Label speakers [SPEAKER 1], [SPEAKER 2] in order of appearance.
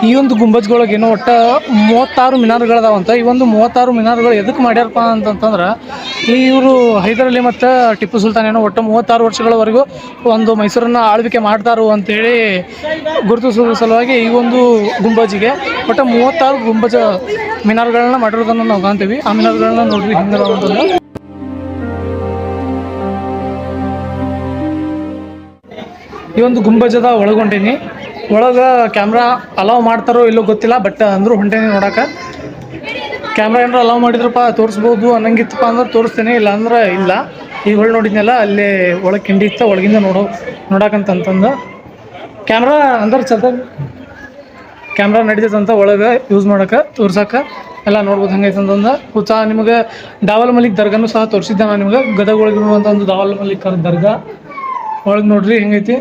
[SPEAKER 1] ಈ ಒಂದು ಗುಂಬಜ್ಗಳೊಳಗೆ ಏನೋ ಒಟ್ಟು 36 ಮಿನಾರ್ಗಳದಾವಂತ. ಈ ಒಂದು 36 ಮಿನಾರ್ಗಳು ಎದಕ್ಕೆ ಮಾಡ್ಯಾರಪ್ಪ ಅಂತಂತಂದ್ರೆ, ಇವರು ಹೈದರಾಲಿ ಮತ್ತು ಟಿಪ್ಪು ಸುಲ್ತಾನ್ ಏನೋ ಒಟ್ಟು 36 ವರ್ಷಗಳವರೆಗೂ ಒಂದು ಮೈಸೂರನ್ನು ಆಳ್ವಿಕೆ ಮಾಡ್ತಾರು ಅಂತೇಳಿ ಗುರುತಿಸುವ ಸಲುವಾಗಿ ಈ ಒಂದು ಗುಂಬಜ್ಜಿಗೆ ಒಟ್ಟು 36 ಗುಂಬಜ ಮಿನಾರ್ಗಳನ್ನ ಮಾಡಿರೋದನ್ನು ನಾವು ಕಾಣ್ತೀವಿ. ಆ ಮಿನಾರ್ಗಳನ್ನ ನೋಡ್ರಿ ಹಿಂಗದ ಅಂತಂದ್ರೆ. ಈ ಒಂದು ಗುಂಬಜದ ಒಳಗೊಂಡೀನಿ. ಒಳಗೆ ಕ್ಯಾಮ್ರಾ ಅಲೌ ಮಾಡ್ತಾರೋ ಇಲ್ಲೋ ಗೊತ್ತಿಲ್ಲ, ಬಟ್ ಅಂದರೂ ಹೊಂಟೇನಿ ನೋಡೋಕೆ. ಕ್ಯಾಮ್ರಾ ಏನಾರು ಅಲೌ ಮಾಡಿದ್ರಪ್ಪ ತೋರಿಸ್ಬೋದು ಅನ್ನಂಗಿತ್ತಪ್ಪ ಅಂದ್ರೆ ತೋರಿಸ್ತೀನಿ, ಇಲ್ಲ ಅಂದ್ರೆ ಇಲ್ಲ. ಈಗ ಒಳಗೆ ನೋಡಿದ್ನಲ್ಲ ಅಲ್ಲೇ ಒಳಗೆ ಕಿಂಡಿ ಇತ್ತು, ಒಳಗಿಂದ ನೋಡೋಕಂತಂದು ಕ್ಯಾಮ್ರಾ ಅಂದ್ರೆ ಕ್ಯಾಮ್ರಾ ನಡೀತೈತಂತ ಒಳಗೆ ಯೂಸ್ ಮಾಡೋಕೆ ತೋರ್ಸೋಕೆ ಎಲ್ಲ ನೋಡ್ಬೋದು. ಹೆಂಗೈತೆ ಅಂತಂದು ಉತ್ಸಾಹ. ನಿಮಗೆ ದಾವಲ್ ಮಲ್ಲಿಕ್ ದರ್ಗಾನು ಸಹ ತೋರಿಸಿದ್ದೆ ನಾನು ನಿಮ್ಗೆ. ಗದಗ ಒಳಗಿರುವಂಥ ಒಂದು ದಾವಲ್ ಮಲ್ಲಿಕ್ ದರ್ಗಾ ಒಳಗೆ ನೋಡ್ರಿ ಹೆಂಗೈತಿ.